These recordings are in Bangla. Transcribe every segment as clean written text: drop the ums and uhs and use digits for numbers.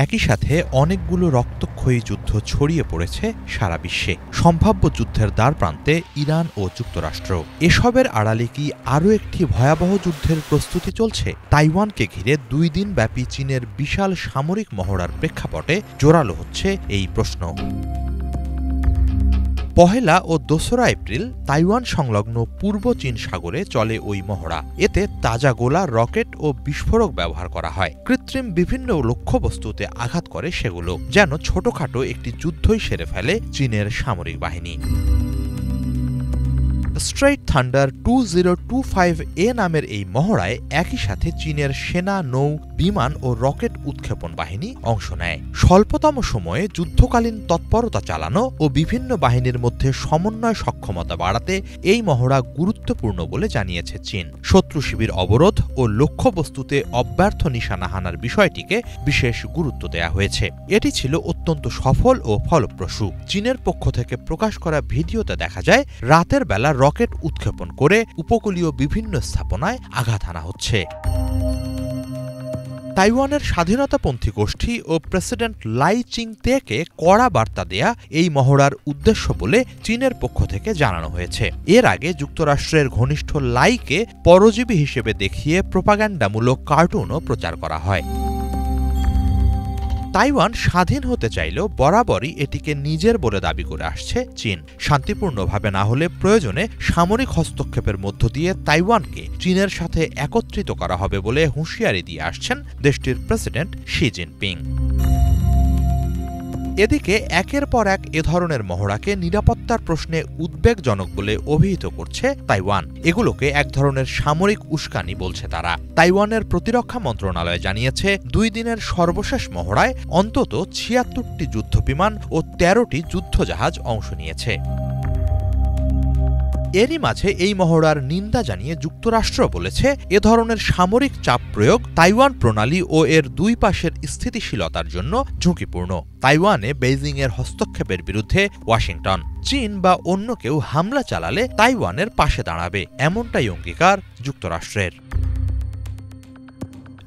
একই সাথে অনেকগুলো রক্তক্ষয়ী যুদ্ধ ছড়িয়ে পড়েছে সারা বিশ্বে, সম্ভাব্য যুদ্ধের দ্বারপ্রান্তে ইরান ও যুক্তরাষ্ট্র। এসবের আড়ালে কি আরও একটি ভয়াবহ যুদ্ধের প্রস্তুতি চলছে? তাইওয়ানকে ঘিরে 2 দিন ব্যাপী চীনের বিশাল সামরিক মহড়ার প্রেক্ষাপটে জোরালো হচ্ছে এই প্রশ্ন। 1 ও 2 এপ্রিল তাইওয়ান সংলগ্ন পূর্ব চীন সাগরে চলে ওই মহড়া। এতে তাজা গোলা, রকেট ও বিস্ফোরক ব্যবহার করা হয়। কৃত্রিম বিভিন্ন লক্ষ্যবস্তুতে আঘাত করে সেগুলো, যেন ছোটখাটো একটি যুদ্ধই সেরে ফেলে চীনের সামরিক বাহিনী। স্ট্রেইট থান্ডার 2025A নামের এই মহড়ায় একই সাথে চীনের সেনা, নৌ, বিমান ও রকেট উৎক্ষেপণ বাহিনী অংশ নেয়। স্বল্পতম সময়ে যুদ্ধকালীন তৎপরতা চালানো ও বিভিন্ন বাহিনীর মধ্যে সমন্বয় সক্ষমতা বাড়াতে এই মহড়া গুরুত্বপূর্ণ বলে জানিয়েছে চীন। শত্রু শিবির অবরোধ ও লক্ষ্যবস্তুতে অব্যর্থ নিশানা হানার বিষয়টিকে বিশেষ গুরুত্ব দেয়া হয়েছে। এটি ছিল অত্যন্ত সফল ও ফলপ্রসূ। চীনের পক্ষ থেকে প্রকাশ করা ভিডিওতে দেখা যায় রাতের বেলা রকেট উৎক্ষেপণ করে উপকূলীয় বিভিন্ন স্থাপনায় আঘাত হানা হচ্ছে। তাইওয়ানের স্বাধীনতাপন্থী গোষ্ঠী ও প্রেসিডেন্ট লাই চিং-তেকে কড়া বার্তা দেয়া এই মহড়ার উদ্দেশ্য বলে চীনের পক্ষ থেকে জানানো হয়েছে। এর আগে যুক্তরাষ্ট্রের ঘনিষ্ঠ লাইকে পরজীবী হিসেবে দেখিয়ে প্রোপাগান্ডামূলক কার্টুনও প্রচার করা হয়। তাইওয়ান স্বাধীন হতে চাইলেও বরাবরই এটিকে নিজের বলে দাবি করে আসছে চীন। শান্তিপূর্ণভাবে না হলে প্রয়োজনে সামরিক হস্তক্ষেপের মধ্য দিয়ে তাইওয়ানকে চীনের সাথে একত্রিত করা হবে বলে হুঁশিয়ারি দিয়ে আসছেন দেশটির প্রেসিডেন্ট শি জিনপিং। এদিকে একের পর এক এ ধরনের মহড়াকে নিরাপত্তার প্রশ্নে উদ্বেগজনক বলে অভিহিত করছে তাইওয়ান। এগুলোকে এক ধরনের সামরিক উস্কানি বলছে তারা। তাইওয়ানের প্রতিরক্ষা মন্ত্রণালয় জানিয়েছে 2 দিনের সর্বশেষ মহড়ায় অন্তত 76টি যুদ্ধবিমান ও 13টি যুদ্ধজাহাজ অংশ নিয়েছে। এরই মাঝে এই মহড়ার নিন্দা জানিয়ে যুক্তরাষ্ট্র বলেছে এ ধরনের সামরিক চাপ প্রয়োগ তাইওয়ান প্রণালী ও এর 2 পাশের স্থিতিশীলতার জন্য ঝুঁকিপূর্ণ। তাইওয়ানে বেইজিংয়ের হস্তক্ষেপের বিরুদ্ধে ওয়াশিংটন, চীন বা অন্য কেউ হামলা চালালে তাইওয়ানের পাশে দাঁড়াবে, এমনটাই অঙ্গীকার যুক্তরাষ্ট্রের।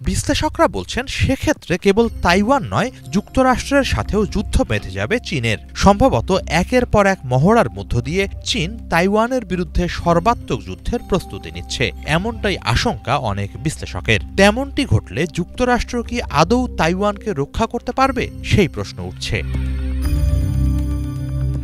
বিশ্লেষকরা বলছেন সেক্ষেত্রে কেবল তাইওয়ান নয়, যুক্তরাষ্ট্রের সাথেও যুদ্ধ বেঁধে যাবে চীনের। সম্ভবত একের পর এক মহড়ার মধ্য দিয়ে চীন তাইওয়ানের বিরুদ্ধে সর্বাত্মক যুদ্ধের প্রস্তুতি নিচ্ছে, এমনটাই আশঙ্কা অনেক বিশ্লেষকের। তেমনটি ঘটলে যুক্তরাষ্ট্র কি আদৌ তাইওয়ানকে রক্ষা করতে পারবে, সেই প্রশ্ন উঠছে।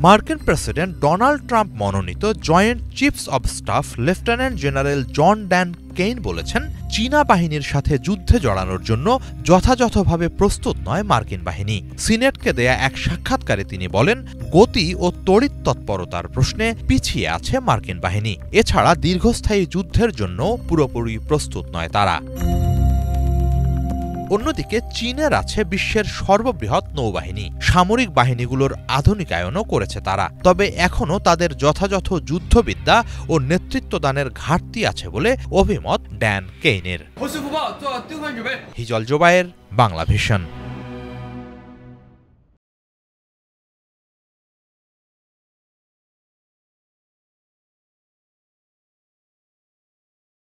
মার্কিন প্রেসিডেন্ট ডোনাল্ড ট্রাম্প মনোনীত joint chiefs of staff lieutenant general John Dan Caine বলেছেন, চীনা বাহিনীর সাথে যুদ্ধে জড়ানোর জন্য যথাযথভাবে প্রস্তুত নয় মার্কিন বাহিনী। সিনেটকে দেয়া এক সাক্ষাৎকারে তিনি বলেন, গতি ও তড়িৎ তৎপরতার প্রশ্নে পিছিয়ে আছে মার্কিন বাহিনী। এছাড়া দীর্ঘস্থায়ী যুদ্ধের জন্য পুরোপুরি প্রস্তুত নয় তারা। অন্যদিকে চীনের আছে বিশ্বের সর্ববৃহৎ নৌবাহিনী। সামরিক বাহিনীগুলোর আধুনিকায়নও করেছে তারা। তবে এখনও তাদের যথাযথ যুদ্ধবিদ্যা ও নেতৃত্বদানের ঘাটতি আছে বলে অভিমত ড্যান কেইনের। হিজল জোবায়ের, বাংলা ভিশন।